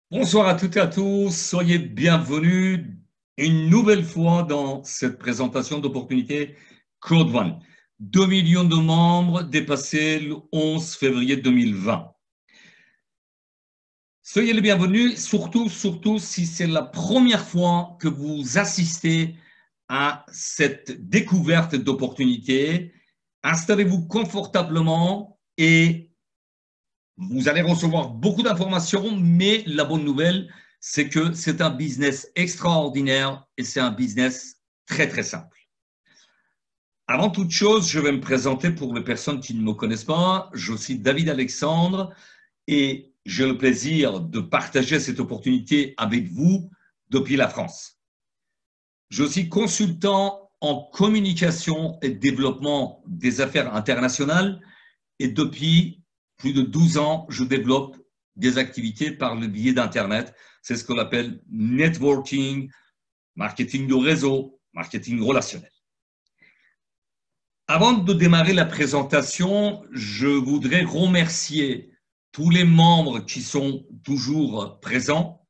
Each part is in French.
Bonsoir à toutes et à tous, soyez bienvenus une nouvelle fois dans cette présentation d'opportunités Code One. 2 millions de membres dépassés le 11 février 2020. Soyez les bienvenus, surtout si c'est la première fois que vous assistez à cette découverte d'opportunités. Installez-vous confortablement et vous allez recevoir beaucoup d'informations, mais la bonne nouvelle, c'est que c'est un business extraordinaire et c'est un business très simple. Avant toute chose, je vais me présenter pour les personnes qui ne me connaissent pas. Je suis David Alexandre et j'ai le plaisir de partager cette opportunité avec vous depuis la France. Je suis consultant en communication et développement des affaires internationales et depuis plus de 12 ans, je développe des activités par le biais d'Internet. C'est ce qu'on appelle networking, marketing de réseau, marketing relationnel. Avant de démarrer la présentation, je voudrais remercier tous les membres qui sont toujours présents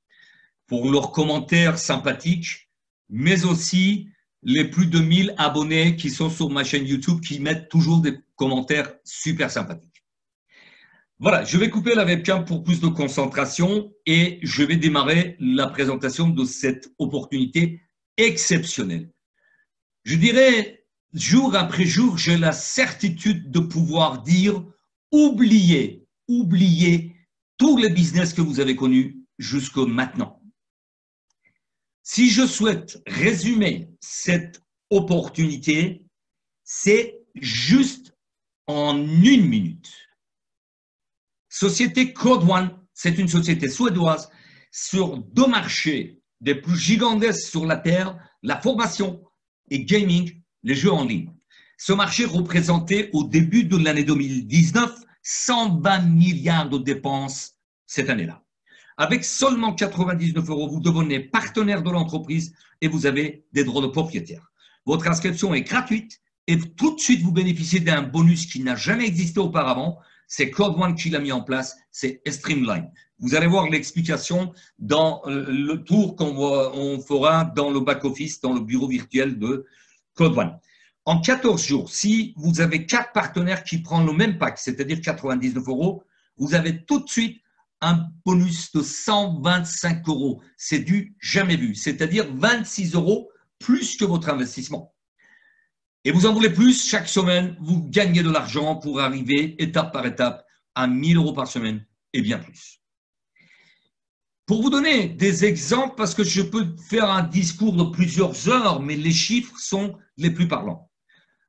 pour leurs commentaires sympathiques, mais aussi les plus de 1000 abonnés qui sont sur ma chaîne YouTube qui mettent toujours des commentaires super sympathiques. Voilà, je vais couper la webcam pour plus de concentration et je vais démarrer la présentation de cette opportunité exceptionnelle. Je dirais, jour après jour, j'ai la certitude de pouvoir dire oubliez tous les business que vous avez connus jusqu'à maintenant. Si je souhaite résumer cette opportunité, c'est juste en 1 minute. Société Code One, c'est une société suédoise sur 2 marchés des plus gigantesques sur la Terre, la formation et gaming, les jeux en ligne. Ce marché représentait au début de l'année 2019 120 milliards de dépenses cette année-là. Avec seulement 99 €, vous devenez partenaire de l'entreprise et vous avez des droits de propriétaire. Votre inscription est gratuite et tout de suite vous bénéficiez d'un bonus qui n'a jamais existé auparavant. C'est Code One qui l'a mis en place, c'est Streamline. Vous allez voir l'explication dans le tour qu'on fera dans le back-office, dans le bureau virtuel de Code One. En 14 jours, si vous avez 4 partenaires qui prennent le même pack, c'est-à-dire 99 €, vous avez tout de suite un bonus de 125 €. C'est du jamais vu, c'est-à-dire 26 € plus que votre investissement. Et vous en voulez plus, chaque semaine, vous gagnez de l'argent pour arriver étape par étape à 1000 € par semaine et bien plus. Pour vous donner des exemples, parce que je peux faire un discours de plusieurs heures, mais les chiffres sont les plus parlants.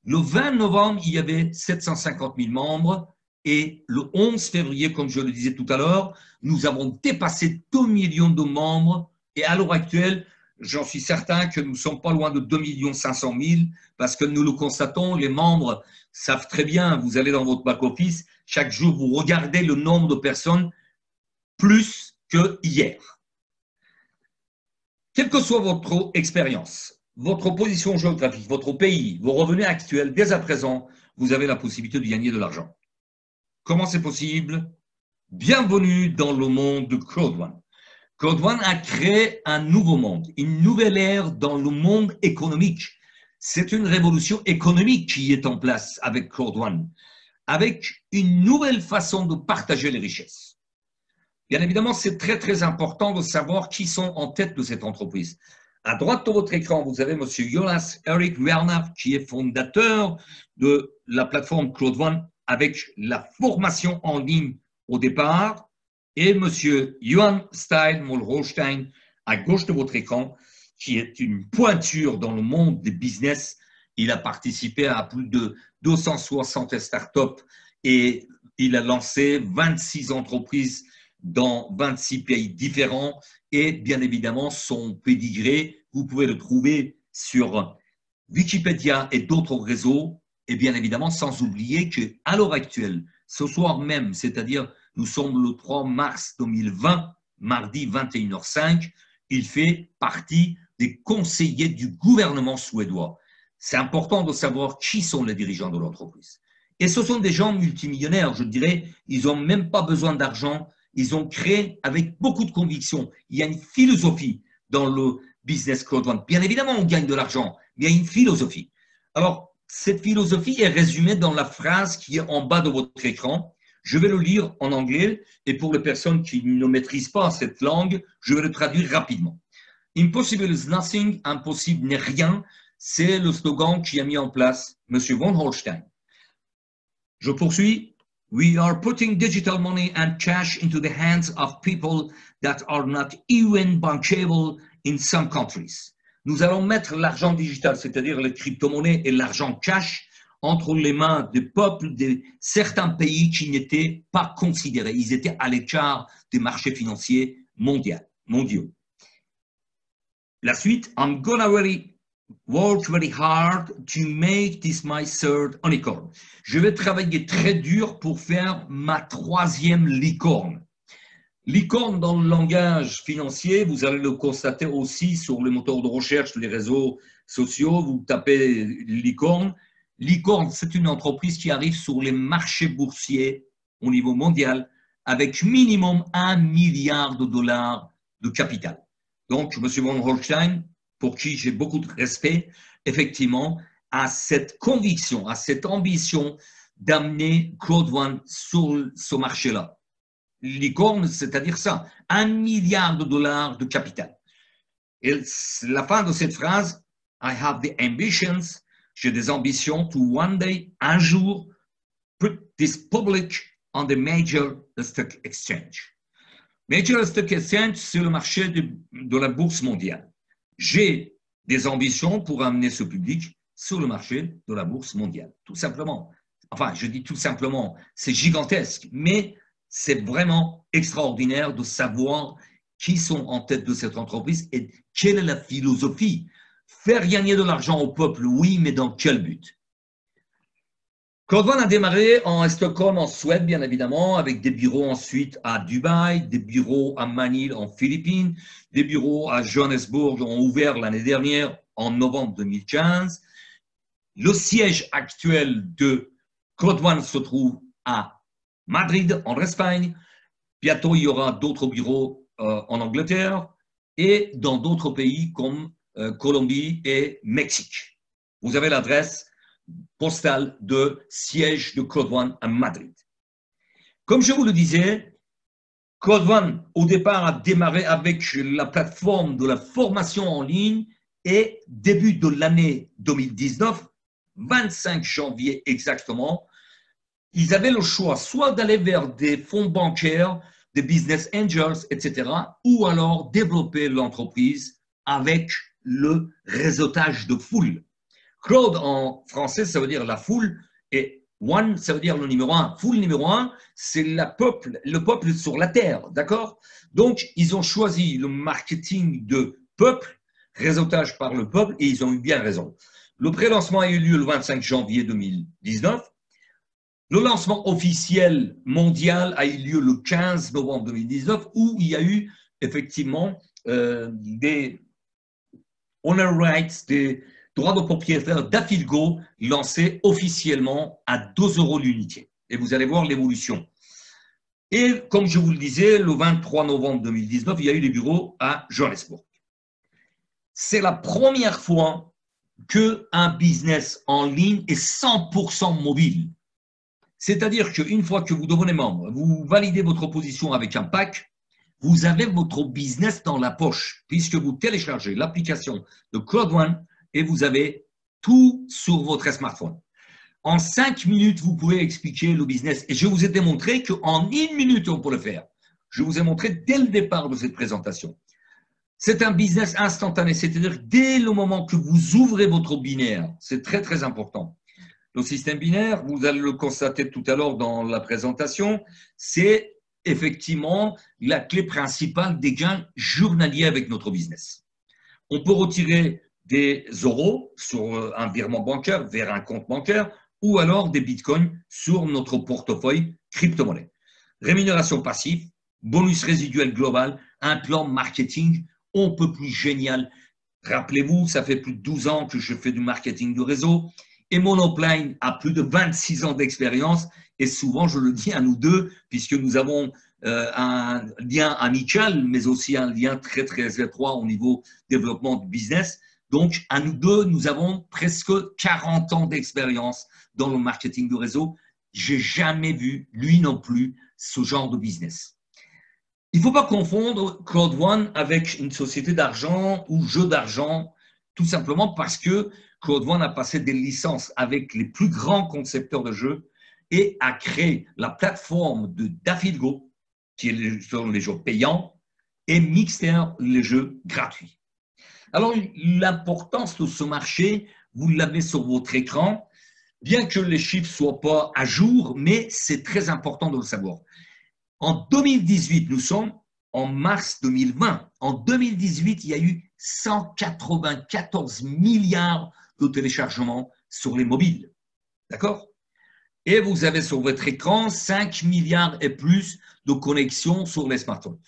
Le 20 novembre, il y avait 750 000 membres et le 11 février, comme je le disais tout à l'heure, nous avons dépassé 2 millions de membres et à l'heure actuelle, j'en suis certain que nous ne sommes pas loin de 2 500 000 parce que nous le constatons, les membres savent très bien, vous allez dans votre back-office, chaque jour vous regardez le nombre de personnes plus que hier. Quelle que soit votre expérience, votre position géographique, votre pays, vos revenus actuels, dès à présent, vous avez la possibilité de gagner de l'argent. Comment c'est possible? Bienvenue dans le monde de Code One. Code One a créé un nouveau monde, une nouvelle ère dans le monde économique. C'est une révolution économique qui est en place avec Code One, avec une nouvelle façon de partager les richesses. Bien évidemment, c'est très important de savoir qui sont en tête de cette entreprise. À droite de votre écran, vous avez M. Jonas Erik Werner, qui est fondateur de la plateforme Code One avec la formation en ligne au départ, et M. Johan Stein-Molrostein, à gauche de votre écran, qui est une pointure dans le monde des business. Il a participé à plus de 260 startups et il a lancé 26 entreprises dans 26 pays différents et bien évidemment son pédigré, vous pouvez le trouver sur Wikipédia et d'autres réseaux et bien évidemment sans oublier qu'à l'heure actuelle, ce soir même, c'est-à-dire nous sommes le 3 mars 2020, mardi 21h05, il fait partie des conseillers du gouvernement suédois. C'est important de savoir qui sont les dirigeants de l'entreprise. Et ce sont des gens multimillionnaires, je dirais, ils n'ont même pas besoin d'argent, ils ont créé avec beaucoup de conviction. Il y a une philosophie dans le business crowdfunding. Bien évidemment, on gagne de l'argent, mais il y a une philosophie. Alors, cette philosophie est résumée dans la phrase qui est en bas de votre écran. Je vais le lire en anglais et pour les personnes qui ne maîtrisent pas cette langue, je vais le traduire rapidement. Impossible is nothing, impossible n'est rien. C'est le slogan qui a mis en place M. von Holstein. Je poursuis. We are putting digital money and cash into the hands of people that are not even bankable in some countries. Nous allons mettre l'argent digital, c'est-à-dire les crypto-monnaies et l'argent cash, entre les mains des peuples de certains pays qui n'étaient pas considérés. Ils étaient à l'écart des marchés financiers mondiaux. La suite, I'm gonna work very hard to make this my third unicorn. Je vais travailler très dur pour faire ma troisième licorne. Licorne dans le langage financier, vous allez le constater aussi sur les moteurs de recherche, les réseaux sociaux, vous tapez licorne. Licorne, c'est une entreprise qui arrive sur les marchés boursiers au niveau mondial avec minimum 1 milliard de dollars de capital. Donc, M. von Holstein, pour qui j'ai beaucoup de respect, effectivement, a cette conviction, a cette ambition d'amener crowdfunding sur ce marché-là. Licorne, c'est-à-dire ça, 1 milliard de dollars de capital. Et la fin de cette phrase, I have the ambitions, j'ai des ambitions to one day, un jour, put this public on the major stock exchange. Major stock exchange, c'est le marché de la bourse mondiale. J'ai des ambitions pour amener ce public sur le marché de la bourse mondiale, tout simplement. Enfin, je dis tout simplement, c'est gigantesque, mais c'est vraiment extraordinaire de savoir qui sont en tête de cette entreprise et quelle est la philosophie. Faire gagner de l'argent au peuple, oui, mais dans quel but? Crowdfund a démarré en Stockholm, en Suède, bien évidemment, avec des bureaux ensuite à Dubaï, des bureaux à Manille, en Philippines, des bureaux à Johannesburg ont ouvert l'année dernière, en novembre 2015. Le siège actuel de Crowdfund se trouve à Madrid, en Espagne. Bientôt, il y aura d'autres bureaux en Angleterre et dans d'autres pays comme Colombie et Mexique. Vous avez l'adresse postale de siège de Crowdfund à Madrid. Comme je vous le disais, Crowdfund, au départ, a démarré avec la plateforme de la formation en ligne et début de l'année 2019, 25 janvier exactement, ils avaient le choix soit d'aller vers des fonds bancaires, des business angels, etc., ou alors développer l'entreprise avec le réseautage de foule. Crowd en français, ça veut dire la foule, et one, ça veut dire le numéro un. Foule numéro un, c'est le peuple sur la terre, d'accord? Donc, ils ont choisi le marketing de peuple, réseautage par le peuple, et ils ont eu bien raison. Le pré-lancement a eu lieu le 25 janvier 2019. Le lancement officiel mondial a eu lieu le 15 novembre 2019, où il y a eu effectivement des honor rights, des droits de propriétaire d'Afilgo lancés officiellement à 2 € l'unité. Et vous allez voir l'évolution. Et comme je vous le disais, le 23 novembre 2019, il y a eu des bureaux à Johannesburg. C'est la première fois qu'un business en ligne est 100% mobile. C'est-à-dire qu'une fois que vous devenez membre, vous validez votre position avec un pack, vous avez votre business dans la poche, puisque vous téléchargez l'application de Crowdfund et vous avez tout sur votre smartphone. En 5 minutes, vous pouvez expliquer le business. Et je vous ai démontré qu'en 1 minute, on peut le faire. Je vous ai montré dès le départ de cette présentation. C'est un business instantané, c'est-à-dire dès le moment que vous ouvrez votre binaire, c'est très, très important. Le système binaire, vous allez le constater tout à l'heure dans la présentation, c'est effectivement la clé principale des gains journaliers avec notre business. On peut retirer des euros sur un virement bancaire vers un compte bancaire ou alors des bitcoins sur notre portefeuille crypto-monnaie. Rémunération passive, bonus résiduel global, un plan marketing, on peut plus génial. Rappelez-vous, ça fait plus de 12 ans que je fais du marketing de réseau. Et mon upline a plus de 26 ans d'expérience. Et souvent, je le dis à nous deux, puisque nous avons un lien amical, mais aussi un lien très, très étroit au niveau développement du business. Donc, à nous deux, nous avons presque 40 ans d'expérience dans le marketing de réseau. J'ai jamais vu, lui non plus, ce genre de business. Il ne faut pas confondre Cloud One avec une société d'argent ou jeu d'argent, tout simplement parce que Cloud One a passé des licences avec les plus grands concepteurs de jeux et a créé la plateforme de Dafitgo, qui sont les jeux payants, et Mixter, les jeux gratuits. Alors, l'importance de ce marché, vous l'avez sur votre écran, bien que les chiffres ne soient pas à jour, mais c'est très important de le savoir. En 2018, nous sommes en mars 2020. En 2018, il y a eu 194 milliards de téléchargements sur les mobiles. D'accord? Et vous avez sur votre écran 5 milliards et plus de connexions sur les smartphones.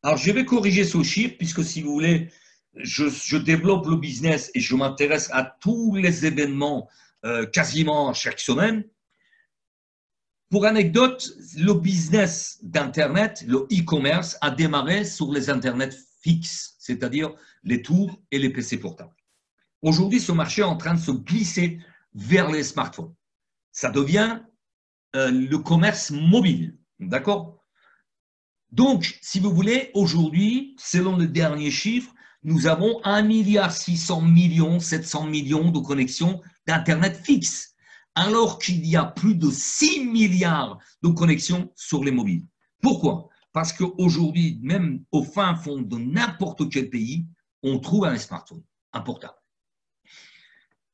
Alors, je vais corriger ce chiffre puisque si vous voulez, je développe le business et je m'intéresse à tous les événements quasiment chaque semaine. Pour anecdote, le business d'Internet, le e-commerce, a démarré sur les Internet fixes, c'est-à-dire les tours et les PC portables. Aujourd'hui, ce marché est en train de se glisser vers les smartphones. Ça devient le commerce mobile, d'accord? Donc, si vous voulez, aujourd'hui, selon le dernier chiffre, nous avons 1,6 milliard, 700 millions de connexions d'Internet fixe, alors qu'il y a plus de 6 milliards de connexions sur les mobiles. Pourquoi? Parce qu'aujourd'hui, même au fin fond de n'importe quel pays, on trouve un smartphone, un portable.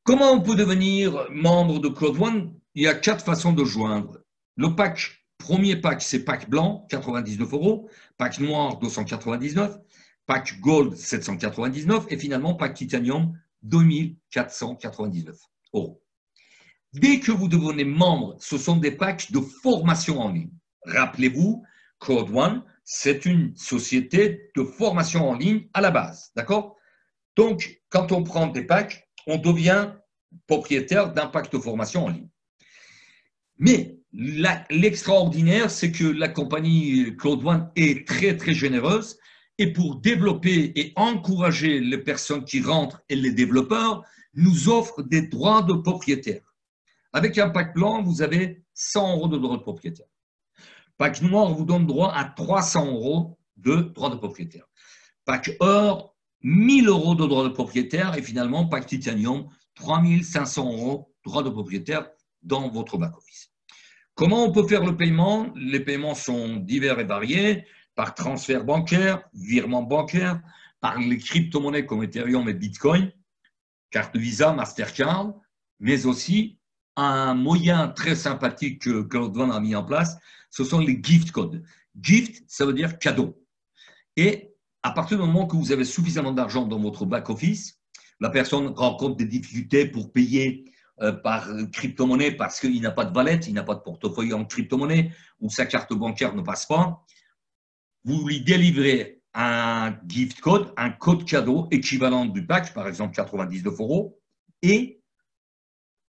Comment on peut devenir membre de Cloud One? Il y a 4 façons de joindre. Le pack, premier pack, c'est pack blanc, 99 €, pack noir, 299, pack gold, 799 et finalement pack titanium, 2499 €. Dès que vous devenez membre, ce sont des packs de formation en ligne. Rappelez-vous, Cloud One, c'est une société de formation en ligne à la base, d'accord? Donc, quand on prend des packs, on devient propriétaire d'un pack de formation en ligne. Mais l'extraordinaire, c'est que la compagnie Cloud One est très, très généreuse et pour développer et encourager les personnes qui rentrent et les développeurs, nous offre des droits de propriétaire. Avec un pack blanc, vous avez 100 € de droits de propriétaire. Pack noir vous donne droit à 300 € de droits de propriétaire. Pack or, 1000 € de droits de propriétaire et finalement, pack titanium, 3500 € de droits de propriétaire dans votre back-office. Comment on peut faire le paiement? Les paiements sont divers et variés, par transfert bancaire, virement bancaire, par les crypto-monnaies comme Ethereum et Bitcoin, carte Visa, Mastercard, mais aussi un moyen très sympathique que Cloud One a mis en place, ce sont les gift codes. Gift, ça veut dire cadeau. Et à partir du moment que vous avez suffisamment d'argent dans votre back-office, la personne rencontre des difficultés pour payer par crypto-monnaie parce qu'il n'a pas de wallet, il n'a pas de portefeuille en crypto-monnaie ou sa carte bancaire ne passe pas, vous lui délivrez un gift code, un code cadeau équivalent du pack, par exemple 99 €, et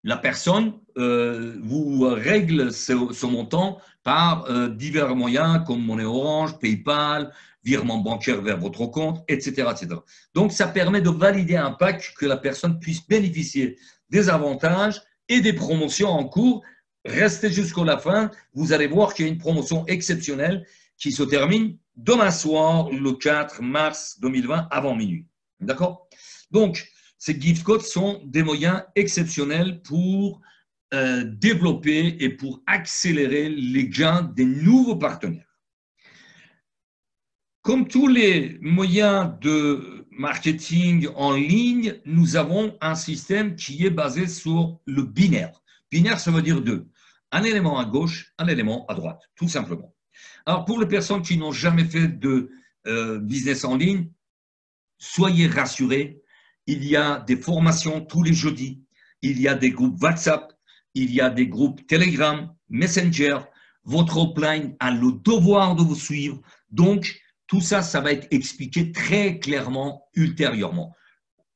la personne vous règle ce montant par divers moyens comme monnaie Orange, PayPal, virement bancaire vers votre compte, etc., etc. Donc, ça permet de valider un pack que la personne puisse bénéficier des avantages et des promotions en cours. Restez jusqu'à la fin, vous allez voir qu'il y a une promotion exceptionnelle qui se termine demain soir, le 4 mars 2020, avant minuit. D'accord? Donc, ces gift codes sont des moyens exceptionnels pour développer et pour accélérer les gains des nouveaux partenaires. Comme tous les moyens de marketing en ligne, nous avons un système qui est basé sur le binaire. Binaire, ça veut dire deux. Un élément à gauche, un élément à droite, tout simplement. Alors, pour les personnes qui n'ont jamais fait de business en ligne, soyez rassurés, il y a des formations tous les jeudis, il y a des groupes WhatsApp, il y a des groupes Telegram, Messenger. Votre upline a le devoir de vous suivre. Donc, tout ça, ça va être expliqué très clairement ultérieurement.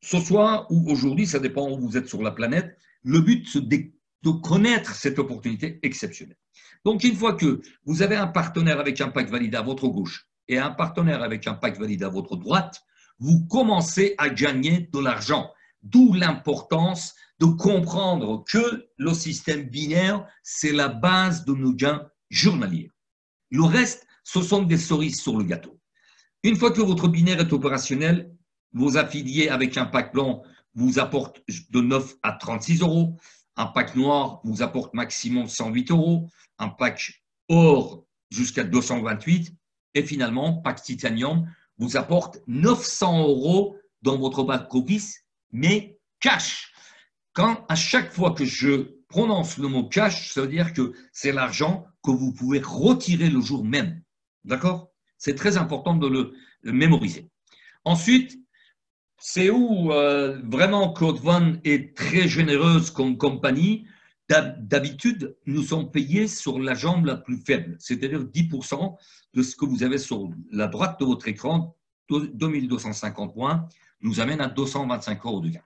Ce soir ou aujourd'hui, ça dépend où vous êtes sur la planète, Le but, c'est de connaître cette opportunité exceptionnelle. Donc, une fois que vous avez un partenaire avec un pack valide à votre gauche et un partenaire avec un pack valide à votre droite, vous commencez à gagner de l'argent. D'où l'importance de comprendre que le système binaire, c'est la base de nos gains journaliers. Le reste, ce sont des cerises sur le gâteau. Une fois que votre binaire est opérationnel, vos affiliés avec un pack blanc vous apportent de 9 à 36 euros. Un pack noir vous apporte maximum 108 euros. Un pack or jusqu'à 228. Et finalement, pack titanium vous apporte 900 euros dans votre back-office, mais cash. Quand à chaque fois que je prononce le mot cash, ça veut dire que c'est l'argent que vous pouvez retirer le jour même. D'accord? C'est très important de le mémoriser. Ensuite, c'est où vraiment Code One est très généreuse comme compagnie. D'habitude, nous sommes payés sur la jambe la plus faible, c'est-à-dire 10% de ce que vous avez sur la droite de votre écran, 2250 points, nous amène à 225 euros de gain.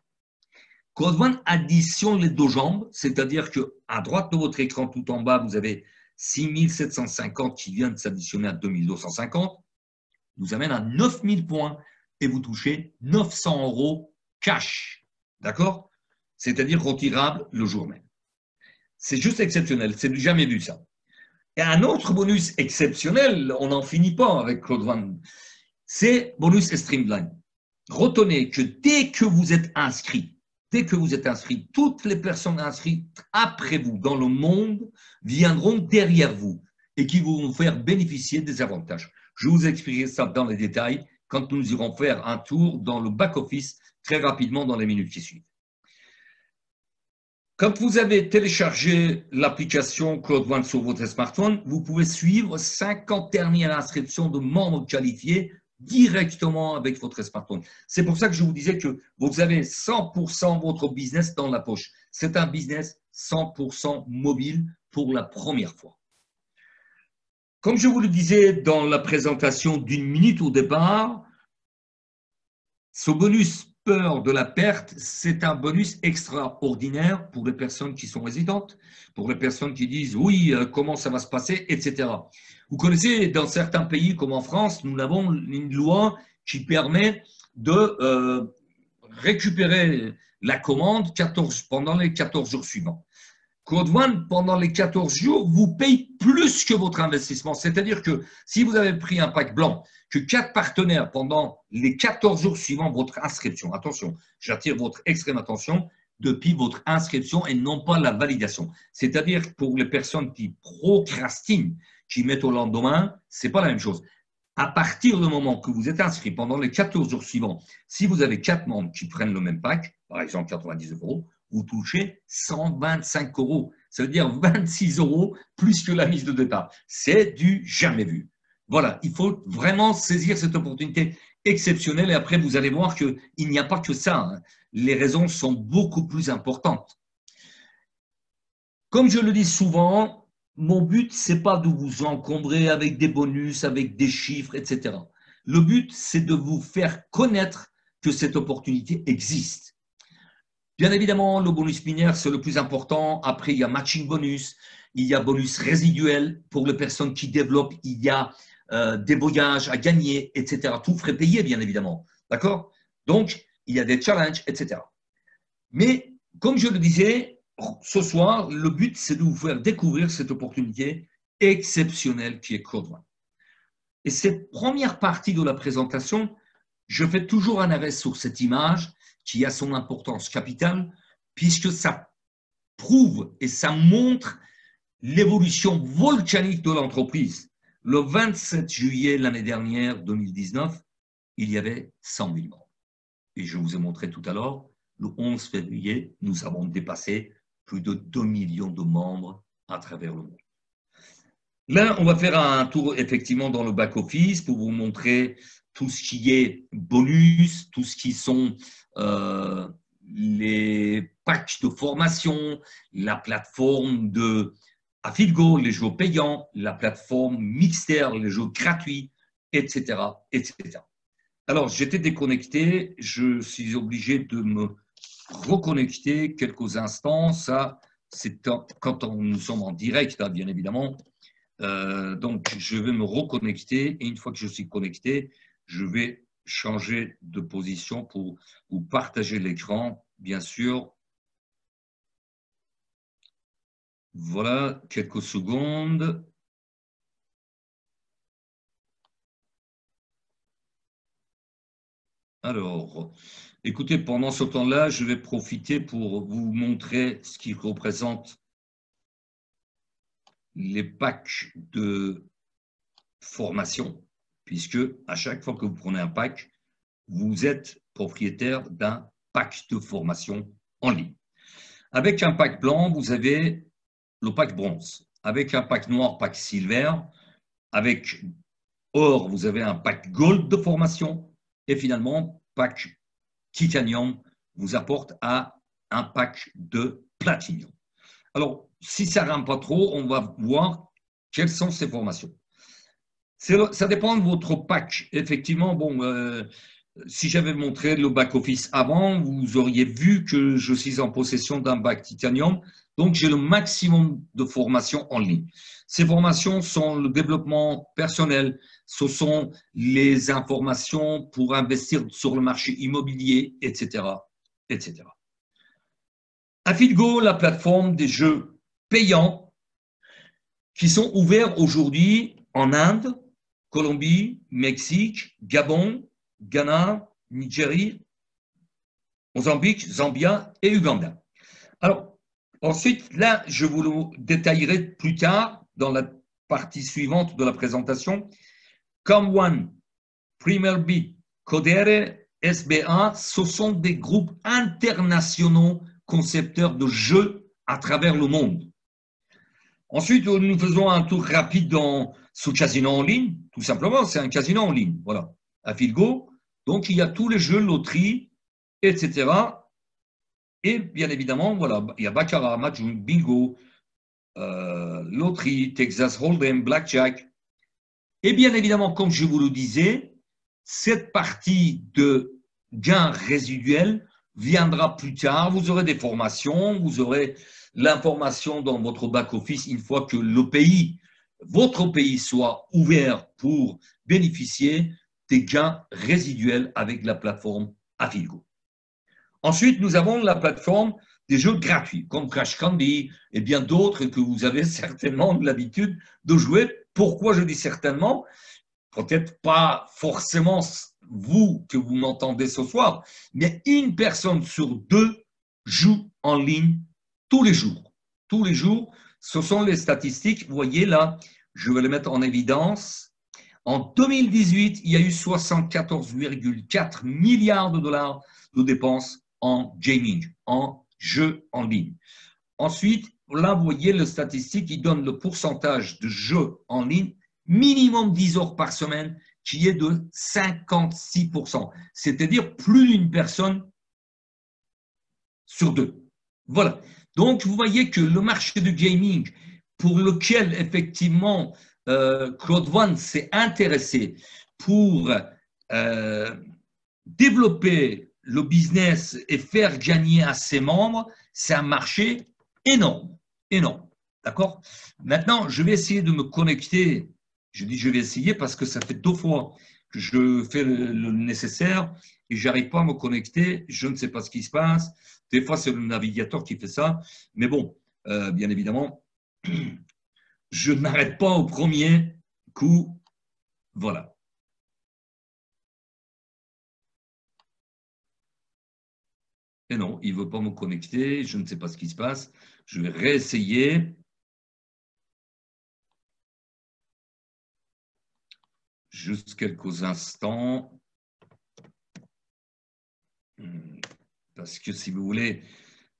Code One additionne les deux jambes, c'est-à-dire qu'à droite de votre écran, tout en bas, vous avez 6750 qui vient de s'additionner à 2250, nous amène à 9000 points et vous touchez 900 euros cash. D'accord? C'est-à-dire retirable le jour même. C'est juste exceptionnel, c'est du jamais vu ça. Et un autre bonus exceptionnel, on n'en finit pas avec Code One, c'est bonus et streamline. Retenez que dès que vous êtes inscrit, toutes les personnes inscrites après vous dans le monde viendront derrière vous et qui vont faire bénéficier des avantages. Je vais vous expliquer ça dans les détails quand nous irons faire un tour dans le back-office très rapidement dans les minutes qui suivent. Quand vous avez téléchargé l'application Code One sur votre smartphone, vous pouvez suivre 50 dernières inscriptions de membres qualifiés directement avec votre smartphone. C'est pour ça que je vous disais que vous avez 100% votre business dans la poche. C'est un business 100% mobile pour la première fois. Comme je vous le disais dans la présentation d'une minute au départ, ce bonus peur de la perte, c'est un bonus extraordinaire pour les personnes qui sont hésitantes, pour les personnes qui disent oui, comment ça va se passer, etc. Vous connaissez, dans certains pays comme en France, nous avons une loi qui permet de récupérer la commande pendant les 14 jours suivants. Code One, pendant les 14 jours, vous paye plus que votre investissement. C'est-à-dire que si vous avez pris un pack blanc, que 4 partenaires pendant les 14 jours suivant votre inscription, attention, j'attire votre extrême attention, depuis votre inscription et non pas la validation. C'est-à-dire pour les personnes qui procrastinent, qui mettent au lendemain, ce n'est pas la même chose. À partir du moment que vous êtes inscrit pendant les 14 jours suivants, si vous avez 4 membres qui prennent le même pack, par exemple 99 euros, vous touchez 125 euros. Ça veut dire 26 euros plus que la mise de départ. C'est du jamais vu. Voilà, il faut vraiment saisir cette opportunité exceptionnelle et après vous allez voir qu'il n'y a pas que ça. Hein. Les raisons sont beaucoup plus importantes. Comme je le dis souvent, mon but, ce n'est pas de vous encombrer avec des bonus, avec des chiffres, etc. Le but, c'est de vous faire connaître que cette opportunité existe. Bien évidemment, le bonus binaire, c'est le plus important. Après, il y a matching bonus, il y a bonus résiduel pour les personnes qui développent, il y a des voyages à gagner, etc. Tout frais payé, bien évidemment. D'accord? Donc, il y a des challenges, etc. Mais, comme je le disais, ce soir, le but, c'est de vous faire découvrir cette opportunité exceptionnelle qui est Code One. Et cette première partie de la présentation, je fais toujours un arrêt sur cette image qui a son importance capitale, puisque ça prouve et ça montre l'évolution volcanique de l'entreprise. Le 27 juillet l'année dernière, 2019, il y avait 100 000 membres. Et je vous ai montré tout à l'heure, le 11 février, nous avons dépassé plus de 2 millions de membres à travers le monde. Là, on va faire un tour effectivement dans le back-office pour vous montrer tout ce qui est bonus, tout ce qui sont les packs de formation, la plateforme de AffiliGo, les jeux payants, la plateforme Mixter, les jeux gratuits, etc., etc. Alors, j'étais déconnecté, je suis obligé de me reconnecter quelques instants. Ça, c'est quand nous sommes en direct, hein, bien évidemment. Donc, je vais me reconnecter et une fois que je suis connecté, je vais changer de position pour vous partager l'écran, bien sûr. Voilà, quelques secondes. Alors, écoutez, pendant ce temps-là, je vais profiter pour vous montrer ce qui représente les packs de formation, puisque à chaque fois que vous prenez un pack, vous êtes propriétaire d'un pack de formation en ligne. Avec un pack blanc, vous avez le pack bronze. Avec un pack noir, pack silver. Avec or, vous avez un pack gold de formation. Et finalement, pack titanium vous apporte à un pack de platinum. Alors, si ça ne rame pas trop, on va voir quelles sont ces formations. Ça dépend de votre pack. Effectivement, bon, si j'avais montré le back-office avant, vous auriez vu que je suis en possession d'un back titanium. Donc, j'ai le maximum de formations en ligne. Ces formations sont le développement personnel, ce sont les informations pour investir sur le marché immobilier, etc., etc. AffiliGo, la plateforme des jeux payants qui sont ouverts aujourd'hui en Inde, Colombie, Mexique, Gabon, Ghana, Nigeria, Mozambique, Zambia et Uganda. Alors, ensuite, là, je vous le détaillerai plus tard dans la partie suivante de la présentation. ComOne, PrimeRB, Codere, SBA, ce sont des groupes internationaux concepteurs de jeux à travers le monde. Ensuite, nous faisons un tour rapide dans ce casino en ligne. Tout simplement, c'est un casino en ligne. Voilà, AffiliGo. Donc, il y a tous les jeux, loterie, etc. Et bien évidemment, voilà, il y a Baccarat, Mahjong, Bingo, loterie, Texas Hold'em, Blackjack. Et bien évidemment, comme je vous le disais, cette partie de gains résiduels viendra plus tard. Vous aurez des formations, vous aurez l'information dans votre back-office une fois que le pays, votre pays soit ouvert pour bénéficier des gains résiduels avec la plateforme AffiliGo. Ensuite, nous avons la plateforme des jeux gratuits, comme Crash Candy et bien d'autres que vous avez certainement l'habitude de jouer. Pourquoi je dis certainement? Peut-être pas forcément vous que vous m'entendez ce soir, mais une personne sur deux joue en ligne tous les jours. Tous les jours, ce sont les statistiques. Vous voyez là, je vais les mettre en évidence. En 2018, il y a eu 74,4 milliards de dollars de dépenses en gaming, en jeux en ligne. Ensuite, là, vous voyez le statistique qui donne le pourcentage de jeux en ligne, minimum 10 heures par semaine, qui est de 56%. C'est-à-dire plus d'une personne sur deux. Voilà. Donc, vous voyez que le marché du gaming, pour lequel, effectivement, Claude Van s'est intéressé pour développer le business et faire gagner à ses membres, c'est un marché énorme, énorme. D'accord? Maintenant, je vais essayer de me connecter. Je dis je vais essayer parce que ça fait 2 fois que je fais le nécessaire et je n'arrive pas à me connecter. Je ne sais pas ce qui se passe. Des fois, c'est le navigateur qui fait ça. Mais bon, bien évidemment, je n'arrête pas au premier coup. Voilà. Et non, il ne veut pas me connecter. Je ne sais pas ce qui se passe. Je vais réessayer. Juste quelques instants. Parce que si vous voulez,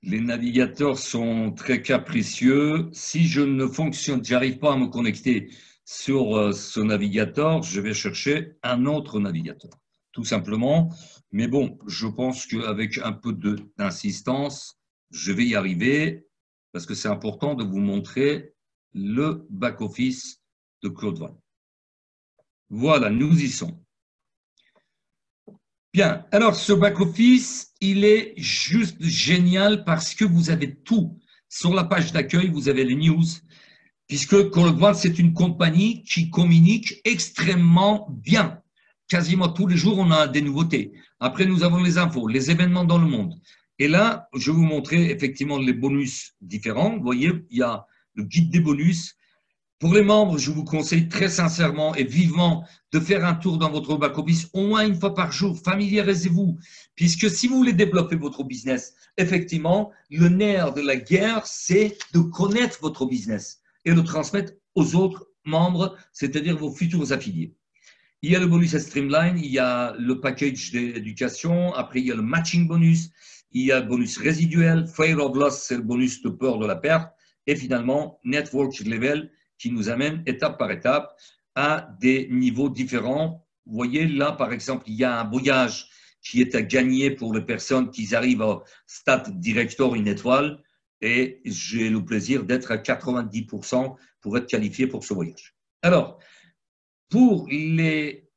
les navigateurs sont très capricieux. Si je ne fonctionne, j'arrive pas à me connecter sur ce navigateur, je vais chercher un autre navigateur, tout simplement. Mais bon, je pense qu'avec un peu d'insistance, je vais y arriver parce que c'est important de vous montrer le back-office de Claude Van. Voilà, nous y sommes. Bien, alors ce back-office, il est juste génial parce que vous avez tout. Sur la page d'accueil, vous avez les news, puisque Call c'est une compagnie qui communique extrêmement bien. Quasiment tous les jours, on a des nouveautés. Après, nous avons les infos, les événements dans le monde. Et là, je vais vous montrer effectivement les bonus différents. Vous voyez, il y a le guide des bonus. Pour les membres, je vous conseille très sincèrement et vivement de faire un tour dans votre back-office au moins une fois par jour. Familiarisez-vous, puisque si vous voulez développer votre business, effectivement, le nerf de la guerre, c'est de connaître votre business et le transmettre aux autres membres, c'est-à-dire vos futurs affiliés. Il y a le bonus Streamline, il y a le package d'éducation, après il y a le matching bonus, il y a le bonus résiduel, Fear of Loss, c'est le bonus de peur de la perte, et finalement Network Level, qui nous amène étape par étape à des niveaux différents. Vous voyez, là, par exemple, il y a un voyage qui est à gagner pour les personnes qui arrivent au stade director une étoile, et j'ai le plaisir d'être à 90% pour être qualifié pour ce voyage. Alors, pour les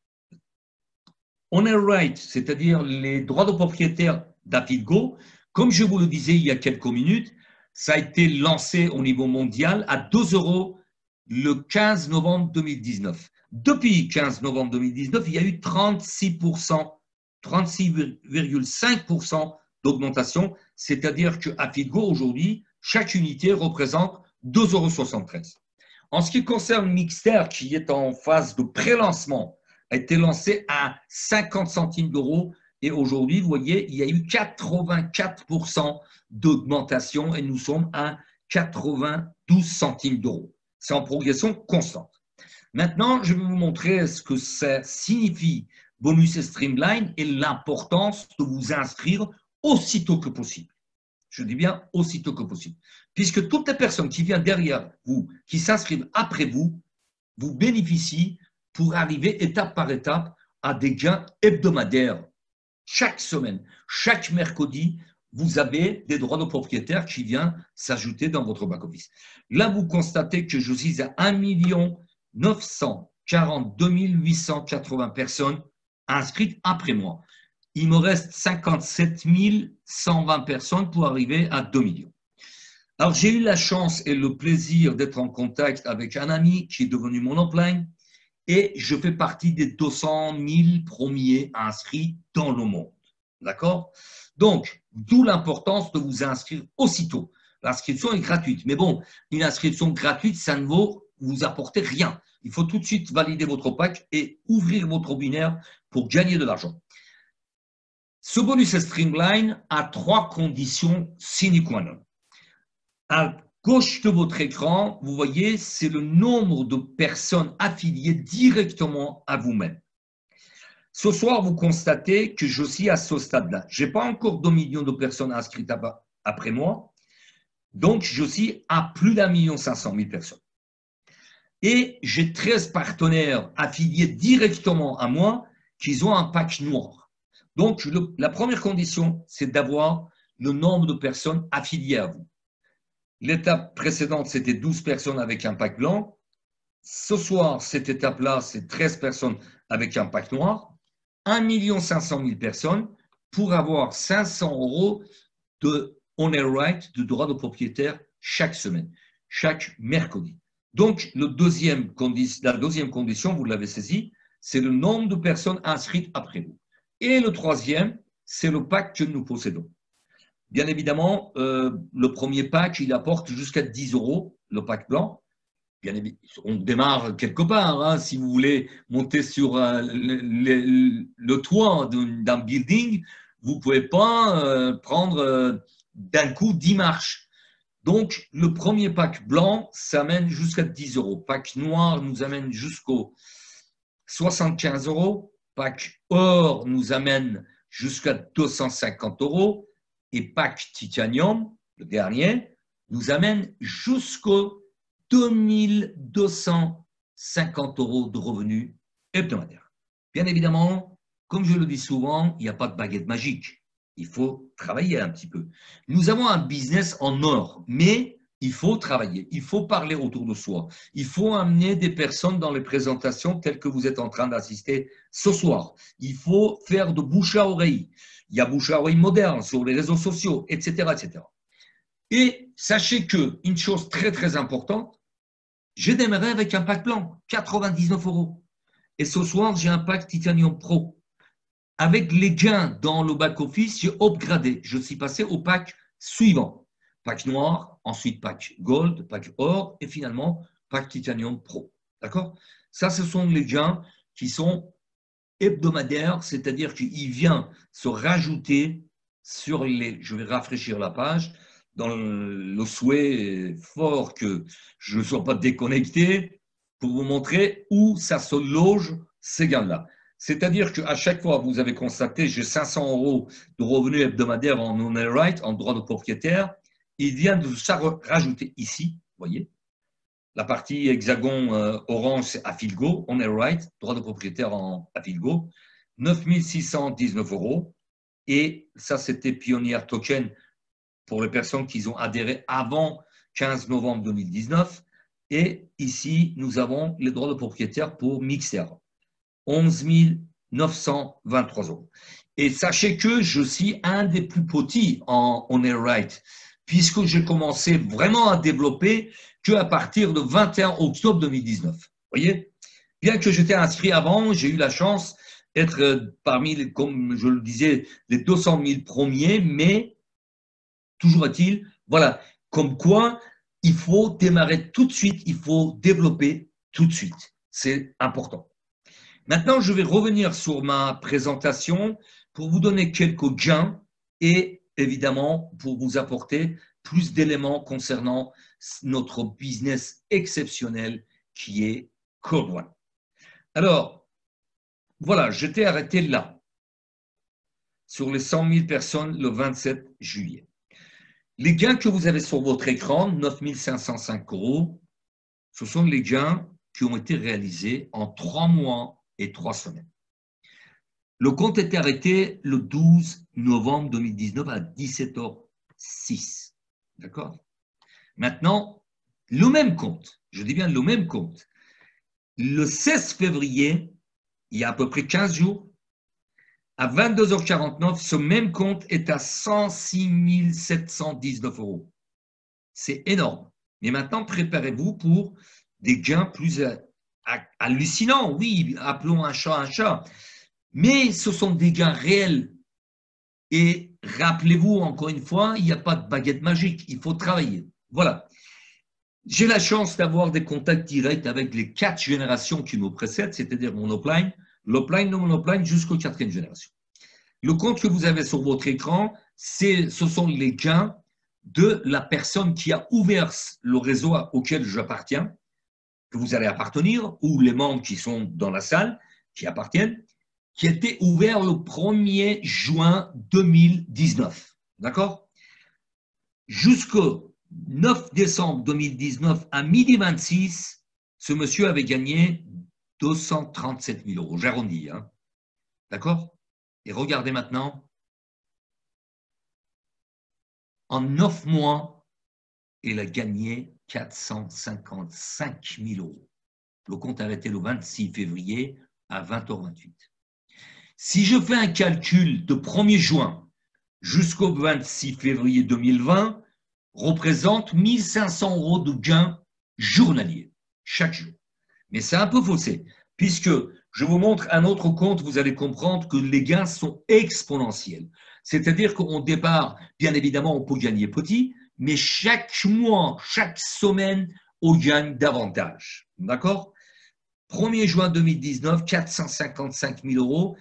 owner rights, c'est-à-dire les droits de propriétaire d'Afidgo, comme je vous le disais il y a quelques minutes, ça a été lancé au niveau mondial à 2 € le 15 novembre 2019. Depuis 15 novembre 2019, il y a eu 36%, 36,5% d'augmentation, c'est-à-dire qu'à Fidgo, aujourd'hui, chaque unité représente 2,73 €. En ce qui concerne Mixter, qui est en phase de pré-lancement, a été lancé à 50 centimes d'euros et aujourd'hui, vous voyez, il y a eu 84% d'augmentation et nous sommes à 92 centimes d'euros. C'est en progression constante. Maintenant, je vais vous montrer ce que ça signifie Bonus et Streamline et l'importance de vous inscrire aussitôt que possible. Je dis bien aussitôt que possible. Puisque toutes les personnes qui viennent derrière vous, qui s'inscrivent après vous, vous bénéficient pour arriver étape par étape à des gains hebdomadaires. Chaque semaine, chaque mercredi, vous avez des droits de propriétaire qui viennent s'ajouter dans votre back-office. Là, vous constatez que je suis à 1 942 880 personnes inscrites après moi. Il me reste 57 120 personnes pour arriver à 2 millions. Alors, j'ai eu la chance et le plaisir d'être en contact avec un ami qui est devenu mon upline et je fais partie des 200 000 premiers inscrits dans le monde. D'accord? Donc, d'où l'importance de vous inscrire aussitôt. L'inscription est gratuite. Mais bon, une inscription gratuite, ça ne vous apporter rien. Il faut tout de suite valider votre pack et ouvrir votre binaire pour gagner de l'argent. Ce bonus Streamline a 3 conditions sine qua non. À gauche de votre écran, vous voyez, c'est le nombre de personnes affiliées directement à vous-même. Ce soir, vous constatez que je suis à ce stade-là. Je n'ai pas encore 2 millions de personnes inscrites après moi, donc je suis à plus d'1 500 000 personnes. Et j'ai 13 partenaires affiliés directement à moi qui ont un pack noir. Donc, la première condition, c'est d'avoir le nombre de personnes affiliées à vous. L'étape précédente, c'était 12 personnes avec un pack blanc. Ce soir, cette étape-là, c'est 13 personnes avec un pack noir. 1 500 000 personnes pour avoir 500 € de owner right, de droit de propriétaire chaque semaine, chaque mercredi. Donc, la deuxième condition, vous l'avez saisi, c'est le nombre de personnes inscrites après vous. Et le troisième, c'est le pack que nous possédons. Bien évidemment, le premier pack, il apporte jusqu'à 10 €, le pack blanc. Bien évidemment, on démarre quelque part. Hein, si vous voulez monter sur le toit d'un building, vous ne pouvez pas prendre d'un coup 10 marches. Donc, le premier pack blanc, ça amène jusqu'à 10 €. Pack noir nous amène jusqu'aux 75 €. Pack or nous amène jusqu'à 250 € et pack titanium, le dernier, nous amène jusqu'aux 2250 € de revenus hebdomadaires. Bien évidemment, comme je le dis souvent, il n'y a pas de baguette magique. Il faut travailler un petit peu. Nous avons un business en or, mais il faut travailler, il faut parler autour de soi, il faut amener des personnes dans les présentations telles que vous êtes en train d'assister ce soir. Il faut faire de bouche à oreille. Il y a bouche à oreille moderne sur les réseaux sociaux, etc., etc. Et sachez qu'une chose très, très importante, j'ai démarré avec un pack blanc, 99 €. Et ce soir, j'ai un pack Titanium Pro. Avec les gains dans le back-office, j'ai upgradé. Je suis passé au pack suivant. Pack noir, ensuite pack gold, pack or et finalement pack Titanium Pro. D'accord? Ça, ce sont les gains qui sont hebdomadaires, c'est-à-dire qu'il vient se rajouter sur les… Je vais rafraîchir la page dans le souhait fort que je ne sois pas déconnecté pour vous montrer où ça se loge, ces gains-là. C'est-à-dire qu'à chaque fois, vous avez constaté, j'ai 500 € de revenus hebdomadaires en owner right, en droit de propriétaire. Il vient de ça rajouter ici, vous voyez. La partie hexagon orange, c'est Afilgo, owner right, droit de propriétaire en Afilgo, 9 619 €. Et ça, c'était Pioneer Token pour les personnes qui ont adhéré avant 15 novembre 2019. Et ici, nous avons les droits de propriétaire pour Mixer, 11 923 €. Et sachez que je suis un des plus petits en owner right, puisque j'ai commencé vraiment à développer qu'à partir de 21 octobre 2019. Vous voyez, bien que j'étais inscrit avant, j'ai eu la chance d'être parmi, comme je le disais, les 200 000 premiers, mais toujours est-il, voilà, comme quoi il faut démarrer tout de suite, il faut développer tout de suite. C'est important. Maintenant, je vais revenir sur ma présentation pour vous donner quelques gains et évidemment pour vous apporter plus d'éléments concernant notre business exceptionnel qui est Code One. Alors, voilà, j'étais arrêté là, sur les 100 000 personnes le 27 juillet. Les gains que vous avez sur votre écran, 9 505 €, ce sont les gains qui ont été réalisés en 3 mois et 3 semaines. Le compte était arrêté le 12 novembre 2019 à 17h06. D'accord? Maintenant, le même compte, je dis bien le même compte, le 16 février, il y a à peu près 15 jours, à 22h49, ce même compte est à 106 719 €. C'est énorme. Mais maintenant, préparez-vous pour des gains plus hallucinants. Oui, appelons un chat un chat. Mais ce sont des gains réels. Et rappelez-vous, encore une fois, il n'y a pas de baguette magique. Il faut travailler. Voilà. J'ai la chance d'avoir des contacts directs avec les 4 générations qui nous précèdent, c'est-à-dire mon upline, l'upline de mon upline jusqu'aux 4e génération. Le compte que vous avez sur votre écran, ce sont les gains de la personne qui a ouvert le réseau auquel j'appartiens, que vous allez appartenir, ou les membres qui sont dans la salle, qui appartiennent, qui a été ouvert le 1er juin 2019. D'accord? Jusqu'au 9 décembre 2019, à midi 26, ce monsieur avait gagné 237 000 €. J'arrondis. Hein? D'accord? Et regardez maintenant, en 9 mois, il a gagné 455 000 €. Le compte a arrêté le 26 février à 20h28. Si je fais un calcul de 1er juin jusqu'au 26 février 2020, représente 1 500 € de gains journaliers, chaque jour. Mais c'est un peu faussé, puisque je vous montre un autre compte, vous allez comprendre que les gains sont exponentiels. C'est-à-dire qu'au départ, bien évidemment, on peut gagner petit, mais chaque mois, chaque semaine, on gagne davantage. D'accord? 1er juin 2019, 455 000 €.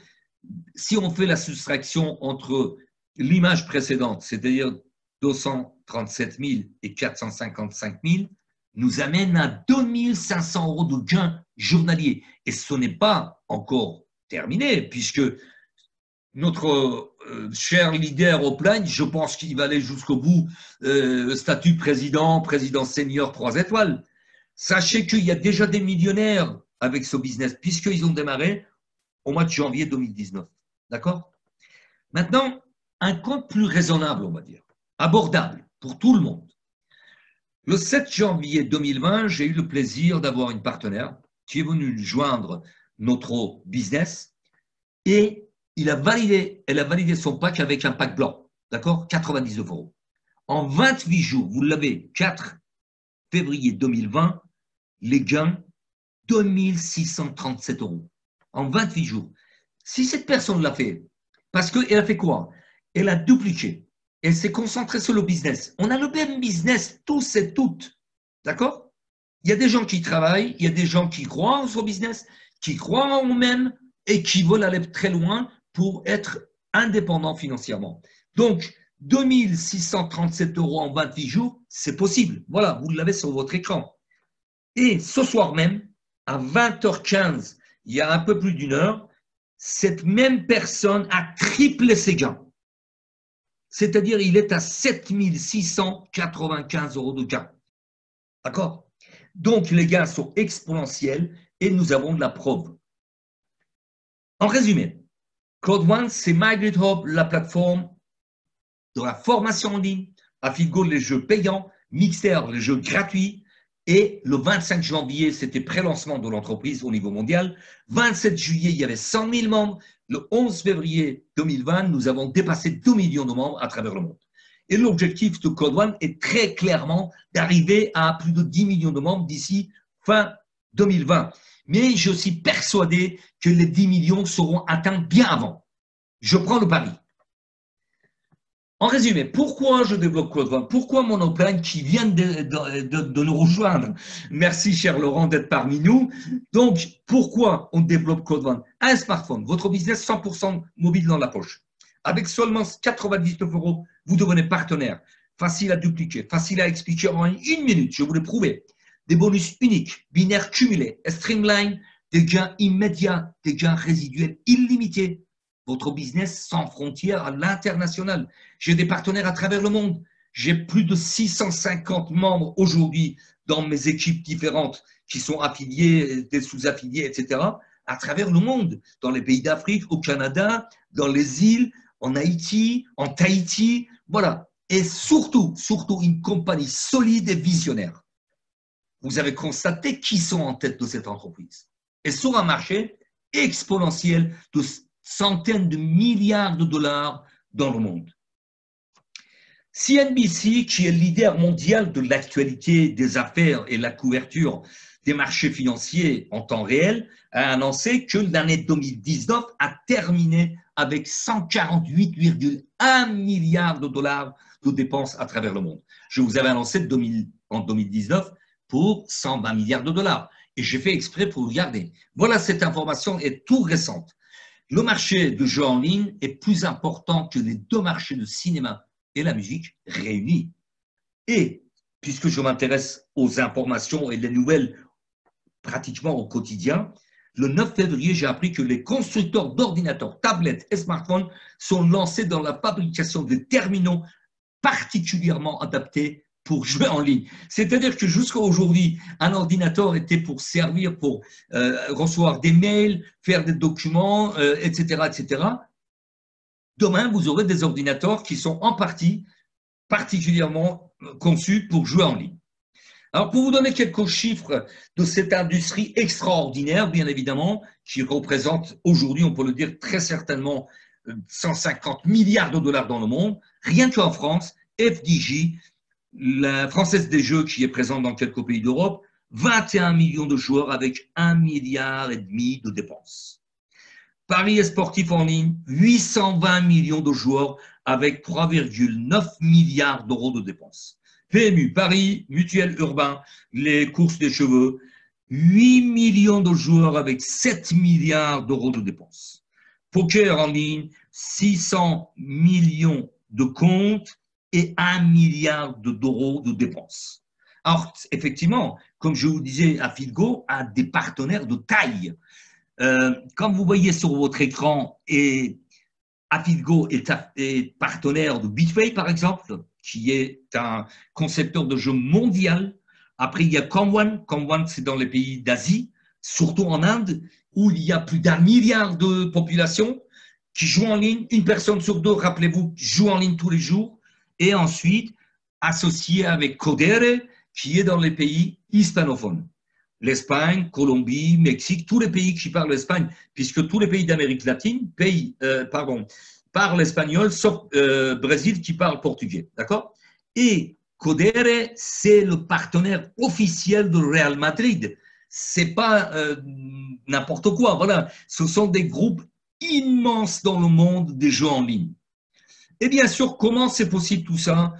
Si on fait la soustraction entre l'image précédente, c'est-à-dire 237 000 et 455 000, nous amène à 2 500 € de gains journaliers. Et ce n'est pas encore terminé, puisque notre cher leader Upline, je pense qu'il va aller jusqu'au bout, statut président senior 3 étoiles. Sachez qu'il y a déjà des millionnaires avec ce business, puisqu'ils ont démarré au mois de janvier 2019. D'accord? Maintenant, un compte plus raisonnable, on va dire, abordable pour tout le monde. Le 7 janvier 2020, j'ai eu le plaisir d'avoir une partenaire qui est venue joindre notre business et elle a validé son pack avec un pack blanc, d'accord, 99 €. En 28 jours, vous l'avez, 4 février 2020, les gains, 2637 € en 28 jours. Si cette personne l'a fait, parce qu'elle a fait quoi? Elle a dupliqué. Elle s'est concentrée sur le business. On a le même business, tous et toutes. D'accord? Il y a des gens qui travaillent, il y a des gens qui croient en son business, qui croient en eux-mêmes et qui veulent aller très loin pour être indépendants financièrement. Donc, 2637 € en 28 jours, c'est possible. Voilà, vous l'avez sur votre écran. Et ce soir même, à 20h15, il y a un peu plus d'une heure, cette même personne a triplé ses gains. C'est-à-dire, il est à 7695 € de gains. D'accord? Donc, les gains sont exponentiels et nous avons de la preuve. En résumé, Code One, c'est MyGridHub, la plateforme de la formation en ligne, AffiliGo, les jeux payants, Mixer, les jeux gratuits. Et le 25 janvier, c'était pré-lancement de l'entreprise au niveau mondial. 27 juillet, il y avait 100 000 membres. Le 11 février 2020, nous avons dépassé 2 millions de membres à travers le monde. Et l'objectif de Code One est très clairement d'arriver à plus de 10 millions de membres d'ici fin 2020. Mais je suis persuadé que les 10 millions seront atteints bien avant. Je prends le pari. En résumé, pourquoi je développe Code One? Pourquoi mon upline qui vient de nous rejoindre? Merci, cher Laurent, d'être parmi nous. Donc, pourquoi on développe Code One? Un smartphone, votre business 100% mobile dans la poche. Avec seulement 99 €, vous devenez partenaire. Facile à dupliquer, facile à expliquer en une minute, je vous l'ai prouvé. Des bonus uniques, binaires cumulés, streamline, des gains immédiats, des gains résiduels illimités. Votre business sans frontières à l'international. J'ai des partenaires à travers le monde. J'ai plus de 650 membres aujourd'hui dans mes équipes différentes qui sont affiliés, des sous-affiliés, etc., à travers le monde, dans les pays d'Afrique, au Canada, dans les îles, en Haïti, en Tahiti, voilà. Et surtout, une compagnie solide et visionnaire. Vous avez constaté qui sont en tête de cette entreprise. Et sur un marché exponentiel de centaines de milliards de dollars dans le monde. CNBC, qui est leader mondial de l'actualité des affaires et la couverture des marchés financiers en temps réel, a annoncé que l'année 2019 a terminé avec 148,1 milliards de dollars de dépenses à travers le monde. Je vous avais annoncé en 2019 pour 120 milliards de dollars. Et j'ai fait exprès pour le garder. Voilà, cette information est tout récente. Le marché de jeux en ligne est plus important que les deux marchés de cinéma et la musique réunis. Et puisque je m'intéresse aux informations et les nouvelles pratiquement au quotidien, le 9 février, j'ai appris que les constructeurs d'ordinateurs, tablettes et smartphones sont lancés dans la fabrication de terminaux particulièrement adaptés pour jouer en ligne. C'est-à-dire que jusqu'à aujourd'hui, un ordinateur était pour servir pour recevoir des mails, faire des documents, etc., etc. Demain, vous aurez des ordinateurs qui sont en partie particulièrement conçus pour jouer en ligne. Alors, pour vous donner quelques chiffres de cette industrie extraordinaire, bien évidemment, qui représente aujourd'hui, on peut le dire très certainement, 150 milliards de dollars dans le monde, rien qu'en France, FDJ, la Française des Jeux qui est présente dans quelques pays d'Europe, 21 millions de joueurs avec 1,5 milliard de dépenses. Paris sportif en ligne, 820 millions de joueurs avec 3,9 milliards d'euros de dépenses. PMU, Paris, Mutuel Urbain, les courses des cheveux, 8 millions de joueurs avec 7 milliards d'euros de dépenses. Poker en ligne, 600 millions de comptes et 1 milliard d'euros de dépenses. Alors, effectivement, comme je vous disais, AffiliGo a des partenaires de taille. Comme vous voyez sur votre écran, AffiliGo est partenaire de BitPay, par exemple, qui est un concepteur de jeux mondial. Après, il y a ComOne. ComOne, c'est dans les pays d'Asie, surtout en Inde, où il y a plus d'1 milliard de population qui jouent en ligne. Une personne sur deux, rappelez-vous, joue en ligne tous les jours. Et ensuite, associé avec Codere, qui est dans les pays hispanophones. L'Espagne, Colombie, Mexique, tous les pays qui parlent l'espagne, puisque tous les pays d'Amérique latine parlent l'espagnol, sauf Brésil qui parle portugais. D'accord? Et Codere, c'est le partenaire officiel du Real Madrid. C'est pas n'importe quoi. Voilà, ce sont des groupes immenses dans le monde des jeux en ligne. Et bien sûr, comment c'est possible tout ça?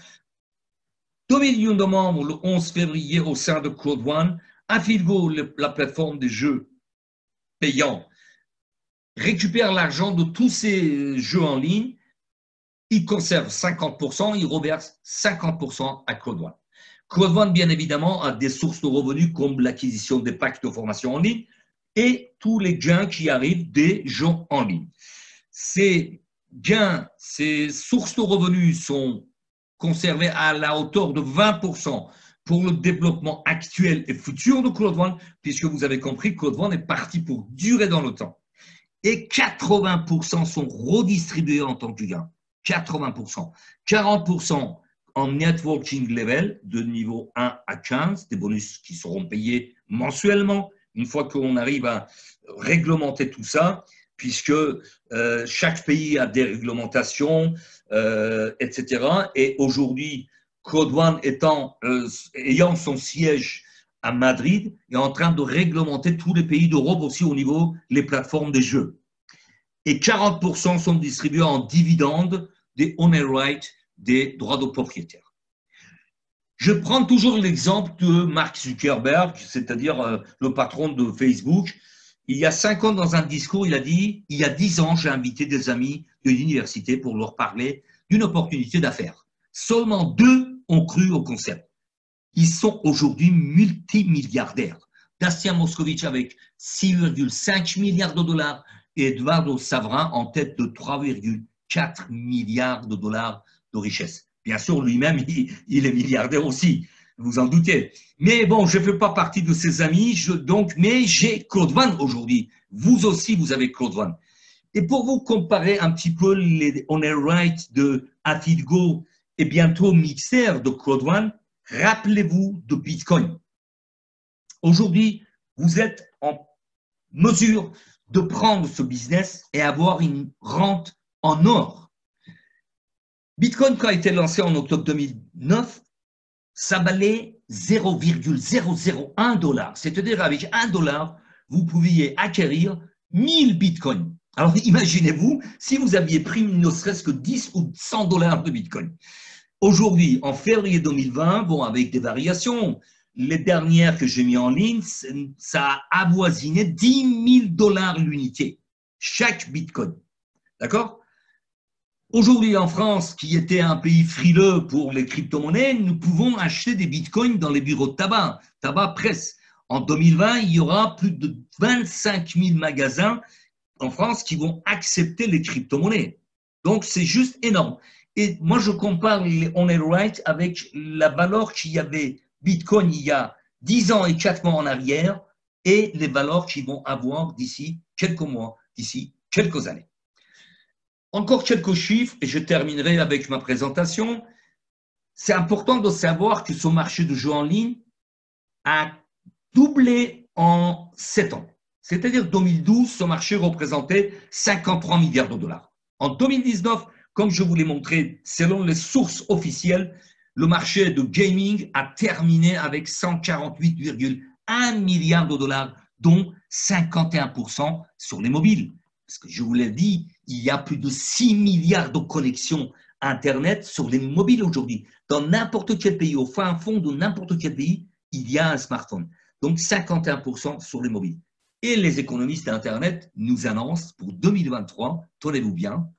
2 millions de membres le 11 février au sein de Code One. Afilgo, la plateforme des jeux payants, récupère l'argent de tous ces jeux en ligne. Il conserve 50%, il reverse 50% à Code One. Code One, bien évidemment, a des sources de revenus comme l'acquisition des packs de formation en ligne et tous les gains qui arrivent des jeux en ligne. Ces gains, ces sources de revenus sont conservées à la hauteur de 20% pour le développement actuel et futur de Code One, puisque vous avez compris que Code One est parti pour durer dans le temps. Et 80% sont redistribués en tant que gains. 80%. 40% en networking level, de niveau 1 à 15, des bonus qui seront payés mensuellement, une fois qu'on arrive à réglementer tout ça, puisque chaque pays a des réglementations, etc. Et aujourd'hui, Code One ayant son siège à Madrid, est en train de réglementer tous les pays d'Europe aussi au niveau des plateformes des jeux. Et 40% sont distribués en dividendes des owner rights, des droits de propriétaire. Je prends toujours l'exemple de Mark Zuckerberg, c'est-à-dire le patron de Facebook. Il y a 5 ans, dans un discours, il a dit « Il y a 10 ans, j'ai invité des amis de l'université pour leur parler d'une opportunité d'affaires. Seulement 2 ont cru au concept. Ils sont aujourd'hui multimilliardaires. Dastien Moscovitch avec 6,5 milliards de dollars et Eduardo Savrin en tête de 3,4 milliards de dollars de richesse. Bien sûr, lui-même, il est milliardaire aussi, vous en doutez. Mais bon, je ne fais pas partie de ses amis, mais j'ai Code One aujourd'hui. Vous aussi, vous avez Code One. Et pour vous comparer un petit peu les owner rights de Afilgo et bientôt Mixer de Code One, rappelez-vous de Bitcoin. Aujourd'hui, vous êtes en mesure de prendre ce business et avoir une rente en or. Bitcoin, quand a été lancé en octobre 2009, ça valait 0,001 $. C'est-à-dire avec 1 $, vous pouviez acquérir 1000 bitcoins. Alors imaginez-vous si vous aviez pris ne serait-ce que 10 ou 100 $ de bitcoin. Aujourd'hui, en février 2020, bon, avec des variations, les dernières que j'ai mis en ligne, ça a avoisiné 10 000 $ l'unité, chaque bitcoin. D'accord? Aujourd'hui, en France, qui était un pays frileux pour les crypto-monnaies, nous pouvons acheter des bitcoins dans les bureaux de tabac presse. En 2020, il y aura plus de 25 000 magasins en France qui vont accepter les crypto-monnaies. Donc, c'est juste énorme. Et moi, je compare les owner rights avec la valeur qu'il y avait Bitcoin il y a 10 ans et 4 mois en arrière et les valeurs qu'ils vont avoir d'ici quelques mois, d'ici quelques années. Encore quelques chiffres et je terminerai avec ma présentation. C'est important de savoir que ce marché de jeux en ligne a doublé en 7 ans. C'est-à-dire 2012, ce marché représentait 53 milliards de dollars. En 2019, comme je vous l'ai montré, selon les sources officielles, le marché de gaming a terminé avec 148,1 milliards de dollars, dont 51% sur les mobiles. Parce que je vous l'ai dit, il y a plus de 6 milliards de connexions Internet sur les mobiles aujourd'hui. Dans n'importe quel pays, au fin fond de n'importe quel pays, il y a un smartphone. Donc 51% sur les mobiles. Et les économistes d'Internet nous annoncent pour 2023, tenez-vous bien,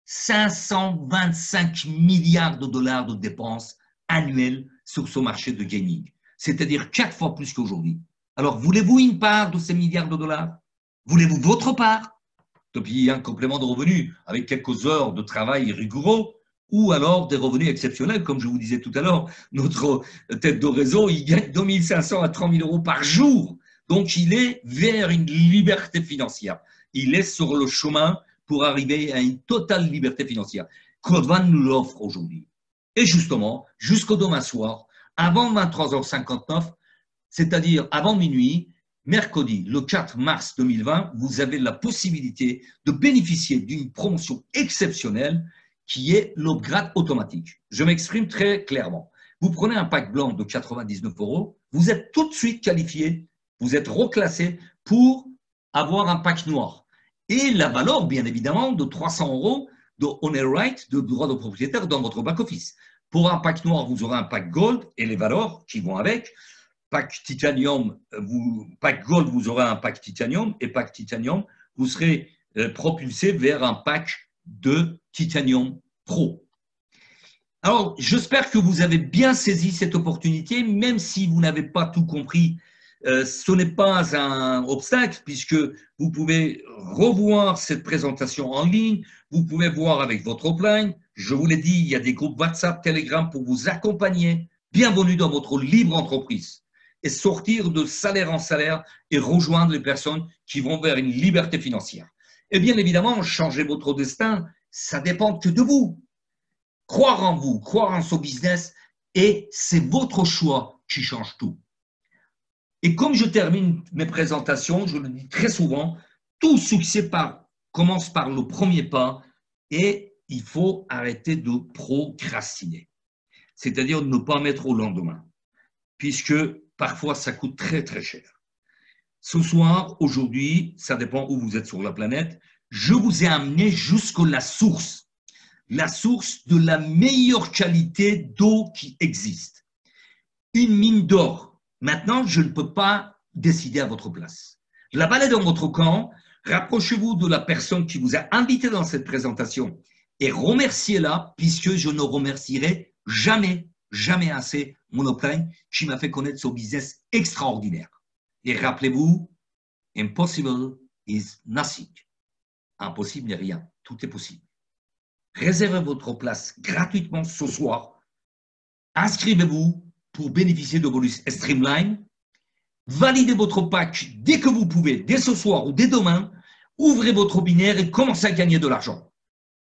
525 milliards de dollars de dépenses annuelles sur ce marché de gaming. C'est-à-dire 4 fois plus qu'aujourd'hui. Alors, voulez-vous une part de ces milliards de dollars? Voulez-vous votre part? Depuis un complément de revenus avec quelques heures de travail rigoureux ou alors des revenus exceptionnels, comme je vous disais tout à l'heure. Notre tête de réseau, il gagne 2 500 à 3 000 € par jour. Donc, il est vers une liberté financière. Il est sur le chemin pour arriver à une totale liberté financière. Code One nous l'offre aujourd'hui. Et justement, jusqu'au demain soir, avant 23h59, c'est-à-dire avant minuit, mercredi, le 4 mars 2020, vous avez la possibilité de bénéficier d'une promotion exceptionnelle qui est l'upgrade automatique. Je m'exprime très clairement. Vous prenez un pack blanc de 99 €, vous êtes tout de suite qualifié, vous êtes reclassé pour avoir un pack noir. Et la valeur, bien évidemment, de 300 € de owner right, de droit de propriétaire dans votre back-office. Pour un pack noir, vous aurez un pack gold et les valeurs qui vont avec. Pack titanium, pack gold, vous aurez un pack titanium et pack titanium, vous serez propulsé vers un pack de titanium pro. Alors, j'espère que vous avez bien saisi cette opportunité, même si vous n'avez pas tout compris. Ce n'est pas un obstacle puisque vous pouvez revoir cette présentation en ligne, vous pouvez voir avec votre offline. Je vous l'ai dit, il y a des groupes WhatsApp, Telegram pour vous accompagner. Bienvenue dans votre libre entreprise et sortir de salaire en salaire et rejoindre les personnes qui vont vers une liberté financière. Et bien évidemment, changer votre destin, ça dépend que de vous. Croire en vous, croire en ce business, et c'est votre choix qui change tout. Et comme je termine mes présentations, je le dis très souvent, tout succès commence par le premier pas et il faut arrêter de procrastiner. C'est-à-dire ne pas mettre au lendemain, puisque parfois ça coûte très très cher. Ce soir, aujourd'hui, ça dépend où vous êtes sur la planète, je vous ai amené jusqu'à la source de la meilleure qualité d'eau qui existe. Une mine d'or. Maintenant, je ne peux pas décider à votre place. La balle est dans votre camp. Rapprochez-vous de la personne qui vous a invité dans cette présentation et remerciez-la, puisque je ne remercierai jamais, jamais assez mon upline qui m'a fait connaître ce business extraordinaire. Et rappelez-vous, impossible is nothing. Impossible n'est rien. Tout est possible. Réservez votre place gratuitement ce soir. Inscrivez-vous pour bénéficier de bonus Streamline. Validez votre pack dès que vous pouvez, dès ce soir ou dès demain. Ouvrez votre binaire et commencez à gagner de l'argent.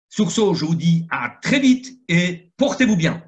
Sur ce, je vous dis à très vite et portez-vous bien.